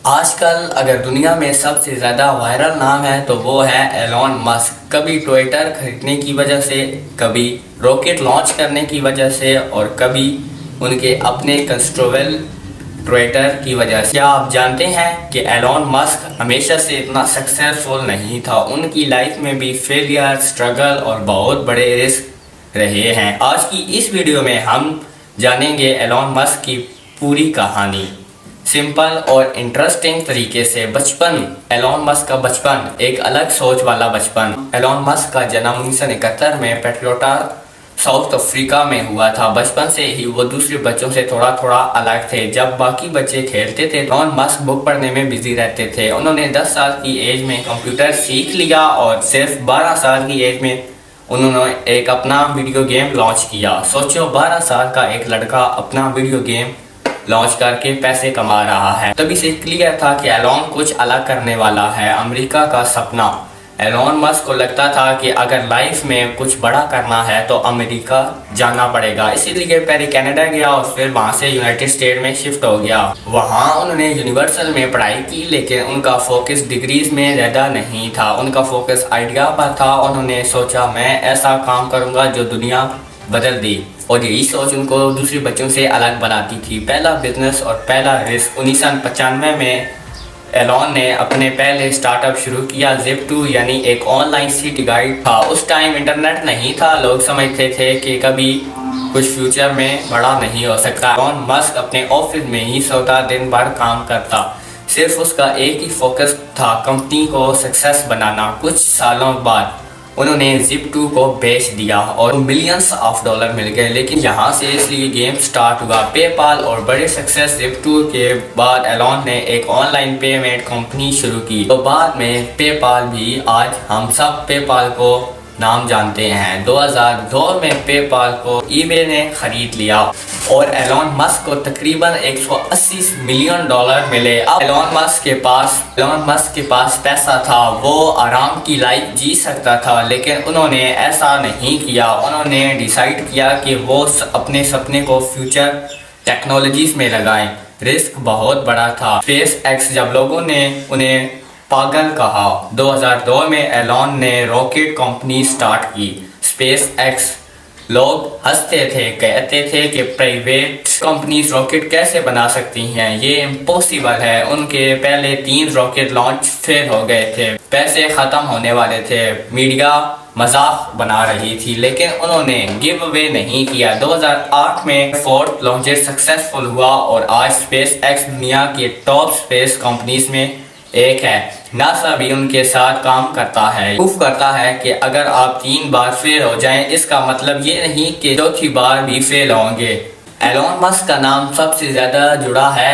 آج کل اگر دنیا میں سب سے زیادہ وائرل نام ہے تو وہ ہے ایلون مسک۔ کبھی ٹویٹر خریدنے کی وجہ سے، کبھی راکٹ لانچ کرنے کی وجہ سے، اور کبھی ان کے اپنے کنٹروول ٹویٹر کی وجہ سے۔ کیا آپ جانتے ہیں کہ ایلون مسک ہمیشہ سے اتنا سکسیسفل نہیں تھا؟ ان کی لائف میں بھی فیلئر، اسٹرگل اور بہت بڑے رسک رہے ہیں۔ آج کی اس ویڈیو میں ہم جانیں گے ایلون مسک کی پوری کہانی، سمپل اور انٹرسٹنگ طریقے سے۔ بچپن، ایلون مسک کا بچپن ایک الگ سوچ والا بچپن۔ ایلون مسک کا جنم 1971 میں پیٹریوٹا، ساؤتھ افریقہ میں ہوا تھا۔ بچپن سے ہی وہ دوسرے بچوں سے تھوڑا الگ تھے۔ جب باقی بچے کھیلتے تھے، ایلون مسک بک پڑھنے میں بزی رہتے تھے۔ انہوں نے 10 سال کی ایج میں کمپیوٹر سیکھ لیا اور صرف 12 سال کی ایج میں انہوں نے ایک اپنا ویڈیو گیم لانچ کیا۔ سوچو، 12 سال کا ایک لڑکا اپنا ویڈیو گیم لانچ کر کے پیسے کما رہا ہے۔ تبھی سے کلیئر تھا کہ ایلون کچھ الگ کرنے والا ہے۔ امریکہ کا سپنا۔ ایلون مسک کو لگتا تھا کہ اگر لائف میں کچھ بڑا کرنا ہے تو امریکہ جانا پڑے گا، اسی لیے پہلے کینیڈا گیا اور پھر وہاں سے یونائٹڈ اسٹیٹ میں شفٹ ہو گیا۔ وہاں انہوں نے یونیورسل میں پڑھائی کی، لیکن ان کا فوکس ڈگریز میں زیادہ نہیں تھا، ان کا فوکس آئیڈیا پر تھا۔ انہوں نے سوچا میں ایسا کام کروں گا جو دنیا بدل دی، اور یہی سوچ ان کو دوسرے بچوں سے الگ بناتی تھی۔ پہلا بزنس اور پہلا رسک۔ 1995 میں ایلون نے اپنے پہلے اسٹارٹ اپ شروع کیا، زپ2، یعنی ایک آن لائن سٹی گائیڈ تھا۔ اس ٹائم انٹرنیٹ نہیں تھا، لوگ سمجھتے تھے کہ کبھی کچھ فیوچر میں بڑا نہیں ہو سکتا۔ ایلون مسک اپنے آفس میں ہی سوتا، دن بھر کام کرتا، صرف اس کا ایک ہی فوکس تھا، کمپنی کو سکسیس بنانا۔ کچھ سالوں بعد انہوں نے زپ2 کو بیچ دیا اور ملینز آف ڈالر مل گئے، لیکن یہاں سے اس لیے گیم سٹارٹ ہوا۔ پے پال اور بڑے سکسیس زپ2 کے بعد ایلون نے ایک آن لائن پیمنٹ کمپنی شروع کی، تو بعد میں پے پال بھی۔ آج ہم سب پے پال کو نام جانتے ہیں۔ 2002 میں پے پال کو ای بے نے خرید لیا اور ایلون مسک کو تقریباً $180 ملین ملے۔ اب ایلون مسک کے پاس پیسہ تھا، وہ آرام کی لائف جی سکتا تھا، لیکن انہوں نے ایسا نہیں کیا۔ انہوں نے ڈیسائیڈ کیا کہ وہ اپنے سپنے کو فیوچر ٹیکنالوجیز میں لگائیں۔ رسک بہت بڑا تھا۔ اسپیس ایکس، جب لوگوں نے انہیں پاگل کہا، 2002 میں ایلون نے راکٹ کمپنی سٹارٹ کی، اسپیس ایکس۔ لوگ ہنستے تھے، کہتے تھے کہ پرائیویٹ کمپنیز راکٹ کیسے بنا سکتی ہیں، یہ امپوسیبل ہے۔ ان کے پہلے 3 راکٹ لانچ فیل ہو گئے تھے، پیسے ختم ہونے والے تھے، میڈیا مذاق بنا رہی تھی، لیکن انہوں نے گیو اوے نہیں کیا۔ 2008 میں 4 لانچ سکسیسفل ہوا اور آج اسپیس ایکس دنیا کی ٹاپ اسپیس کمپنیز میں ایک ہے۔ ناسا بھی ان کے ساتھ کام کرتا ہے، پروف کرتا ہے کہ اگر آپ 3 بار فیل ہو جائیں، اس کا مطلب یہ نہیں کہ چوتھی بار بھی فیل ہوں گے۔ ایلون مسک کا نام سب سے زیادہ جڑا ہے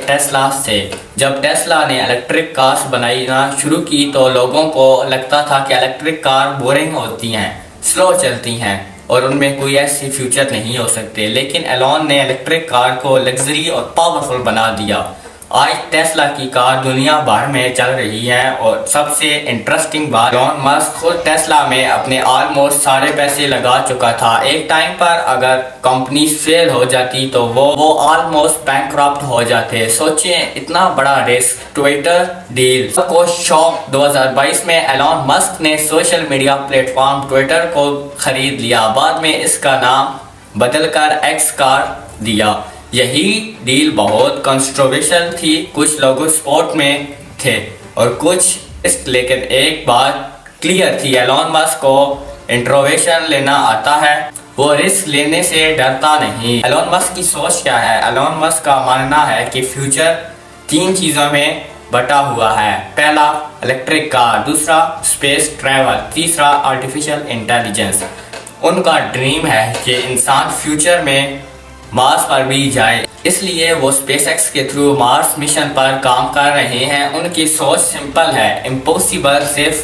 ٹیسلا سے۔ جب ٹیسلا نے الیکٹرک کارز بنانا شروع کی تو لوگوں کو لگتا تھا کہ الیکٹرک کار بورنگ ہوتی ہیں، سلو چلتی ہیں اور ان میں کوئی ایسی فیوچر نہیں ہو سکتے، لیکن ایلون نے الیکٹرک کار کو لگژری اور پاورفل بنا دیا۔ آج ٹیسلا کی کار دنیا بھر میں چل رہی ہے، اور سب سے انٹرسٹنگ بات، ایلون مسک خود ٹیسلا میں اپنے آلموسٹ سارے پیسے لگا چکا تھا۔ ایک ٹائم پر اگر کمپنی فیل ہو جاتی تو وہ آلموسٹ بینکرپٹ ہو جاتے۔ سوچیں، اتنا بڑا رسک۔ ٹویٹر ڈیل سب کو شوق۔ 2022 میں ایلون مسک نے social media plate form Twitter کو خرید لیا، بعد میں اس کا نام بدل کر ایکس کر دیا۔ یہی ڈیل بہت کنٹروورشل تھی، کچھ لوگ سپورٹ میں تھے اور کچھ لیکن ایک بات کلیئر تھی، ایلون مسک کو انٹرویشن لینا آتا ہے، وہ رسک لینے سے ڈرتا نہیں۔ ایلون مسک کی سوچ کیا ہے؟ ایلون مسک کا ماننا ہے کہ فیوچر 3 چیزوں میں بٹا ہوا ہے۔ پہلا الیکٹرک کار، دوسرا اسپیس ٹریول، تیسرا آرٹیفیشل انٹیلیجنس۔ ان کا ڈریم ہے کہ انسان فیوچر میں مارس پر بھی جائے، اس لیے وہ اسپیس ایکس کے تھرو مارس مشن پر کام کر رہے ہیں۔ ان کی سوچ سمپل ہے، امپوسیبل صرف